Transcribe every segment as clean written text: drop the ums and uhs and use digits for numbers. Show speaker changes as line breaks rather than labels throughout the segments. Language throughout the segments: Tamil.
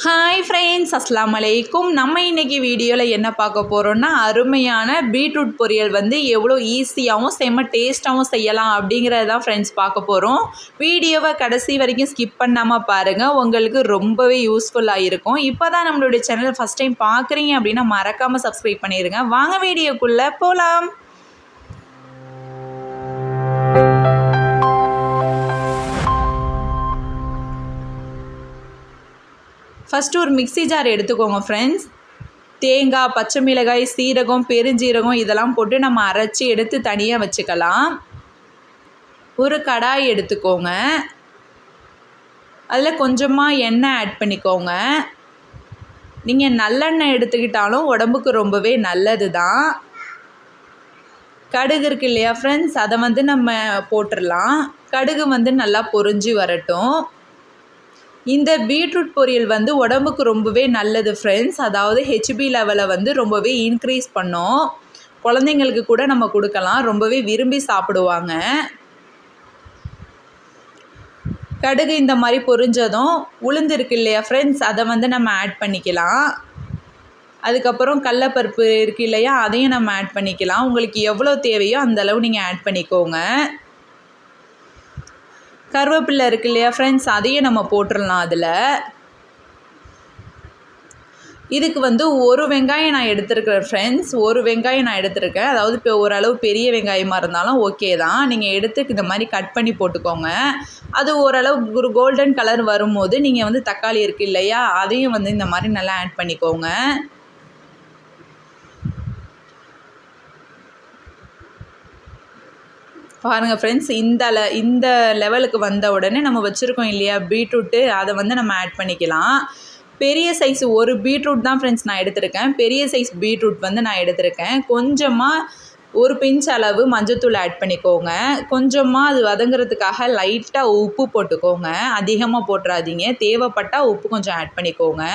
ஹாய் ஃப்ரெண்ட்ஸ், அஸ்ஸலாமு அலைக்கும். நம்ம இன்றைக்கி வீடியோவில் என்ன பார்க்க போகிறோன்னா, அருமையான பீட்ரூட் பொரியல் வந்து எவ்வளோ ஈஸியாகவும் செம்ம டேஸ்ட்டாகவும் செய்யலாம் அப்படிங்கிறத தான் ஃப்ரெண்ட்ஸ் பார்க்க போகிறோம். வீடியோவை கடைசி வரைக்கும் ஸ்கிப் பண்ணாமல் பாருங்கள், உங்களுக்கு ரொம்பவே யூஸ்ஃபுல்லாக இருக்கும். இப்போ தான் நம்மளுடைய சேனல் ஃபஸ்ட் டைம் பார்க்குறீங்க அப்படின்னா மறக்காமல் சப்ஸ்கிரைப் பண்ணிடுங்க. வாங்க வீடியோக்குள்ளே போகலாம். ஃபஸ்ட்டு ஒரு மிக்ஸி ஜார் எடுத்துக்கோங்க ஃப்ரெண்ட்ஸ். தேங்காய், பச்சை மிளகாய், சீரகம், பெருஞ்சீரகம் இதெல்லாம் போட்டு நம்ம அரைச்சி எடுத்து தனியாக வச்சுக்கலாம். ஒரு கடாய் எடுத்துக்கோங்க. அதில் கொஞ்சமாக எண்ணெய் ஆட் பண்ணிக்கோங்க. நீங்கள் நல்லெண்ணெய் எடுத்துக்கிட்டாலும் உடம்புக்கு ரொம்பவே நல்லது தான். கடுகு இருக்கு இல்லையா ஃப்ரெண்ட்ஸ், அதை வந்து நம்ம போட்டுடலாம். கடுகு வந்து நல்லா பொரிஞ்சு வரட்டும். இந்த பீட்ரூட் பொரியல் வந்து உடம்புக்கு ரொம்பவே நல்லது ஃப்ரெண்ட்ஸ். அதாவது ஹெச்பி லெவலை வந்து ரொம்பவே இன்க்ரீஸ் பண்ணும். குழந்தைங்களுக்கு கூட நம்ம கொடுக்கலாம், ரொம்பவே விரும்பி சாப்பிடுவாங்க. கடுகு இந்த மாதிரி பொரிஞ்சதும் உளுந்து இருக்கு இல்லையா ஃப்ரெண்ட்ஸ், அதை வந்து நம்ம ஆட் பண்ணிக்கலாம். அதுக்கப்புறம் கடலைப்பருப்பு இருக்குது இல்லையா, அதையும் நம்ம ஆட் பண்ணிக்கலாம். உங்களுக்கு எவ்வளோ தேவையோ அந்தளவு நீங்கள் ஆட் பண்ணிக்கோங்க. கருவேப்பிலை இருக்கு இல்லையா ஃப்ரெண்ட்ஸ், அதையும் நம்ம போட்டுடலாம். அதில் இதுக்கு வந்து ஒரு வெங்காயம் நான் எடுத்துருக்கிறேன் ஃப்ரெண்ட்ஸ். ஒரு வெங்காயம் நான் எடுத்துருக்கேன். அதாவது இப்போ ஓரளவு பெரிய வெங்காயமாக இருந்தாலும் ஓகே தான். நீங்கள் எடுத்து இந்த மாதிரி கட் பண்ணி போட்டுக்கோங்க. அது ஓரளவு ஒரு கோல்டன் கலர் வரும்போது நீங்கள் வந்து தக்காளி இருக்குது இல்லையா, அதையும் வந்து இந்த மாதிரி நல்லா ஆட் பண்ணிக்கோங்க. பாருங்கள் ஃப்ரெண்ட்ஸ், இந்த லெவலுக்கு வந்த உடனே நம்ம வச்சுருக்கோம் இல்லையா பீட்ரூட்டு, அதை வந்து நம்ம ஆட் பண்ணிக்கலாம். பெரிய சைஸ் ஒரு பீட்ரூட் தான் ஃப்ரெண்ட்ஸ் நான் எடுத்திருக்கேன். பெரிய சைஸ் பீட்ரூட் வந்து நான் எடுத்திருக்கேன். கொஞ்சமாக ஒரு பிஞ்ச் அளவு மஞ்சத்தூள் ஆட் பண்ணிக்கோங்க. கொஞ்சமாக அது வதங்கிறதுக்காக லைட்டாக உப்பு போட்டுக்கோங்க. அதிகமாக போட்டுறாதீங்க. தேவைப்பட்டால் உப்பு கொஞ்சம் ஆட் பண்ணிக்கோங்க.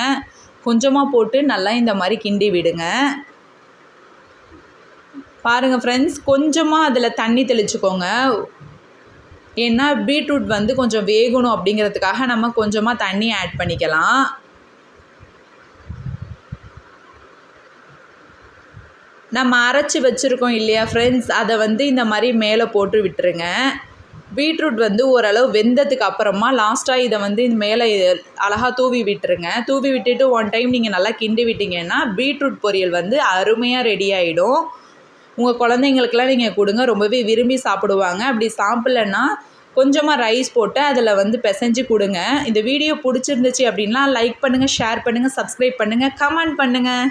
கொஞ்சமாக போட்டு நல்லா இந்த மாதிரி கிண்டி விடுங்க. பாருங்கள் ஃப்ரெண்ட்ஸ், கொஞ்சமாக அதில் தண்ணி தெளிச்சுக்கோங்க. ஏன்னா பீட்ரூட் வந்து கொஞ்சம் வேகணும் அப்படிங்கிறதுக்காக நம்ம கொஞ்சமாக தண்ணி ஆட் பண்ணிக்கலாம். நம்ம அரைச்சி வச்சுருக்கோம் இல்லையா ஃப்ரெண்ட்ஸ், அதை வந்து இந்த மாதிரி மேலே போட்டு விட்டுருங்க. பீட்ரூட் வந்து ஓரளவு வெந்ததுக்கு அப்புறமா லாஸ்ட்டாக இதை வந்து மேலே அழகாக தூவி விட்டுருங்க. தூவி விட்டுட்டு ஒன் டைம் நீங்கள் நல்லா கிண்டி விட்டிங்கன்னா பீட்ரூட் பொரியல் வந்து அருமையாக ரெடி ஆகிடும். உங்கள் குழந்தைங்களுக்கெல்லாம் நீங்கள் கொடுங்க, ரொம்பவே விரும்பி சாப்பிடுவாங்க. அப்படி சாப்பிட்லன்னா கொஞ்சமாக ரைஸ் போட்டு அதில் வந்து பிசைஞ்சு கொடுங்க. இந்த வீடியோ பிடிச்சிருந்துச்சு அப்படின்னா லைக் பண்ணுங்கள், ஷேர் பண்ணுங்கள், சப்ஸ்கிரைப் பண்ணுங்கள், கமெண்ட் பண்ணுங்கள்.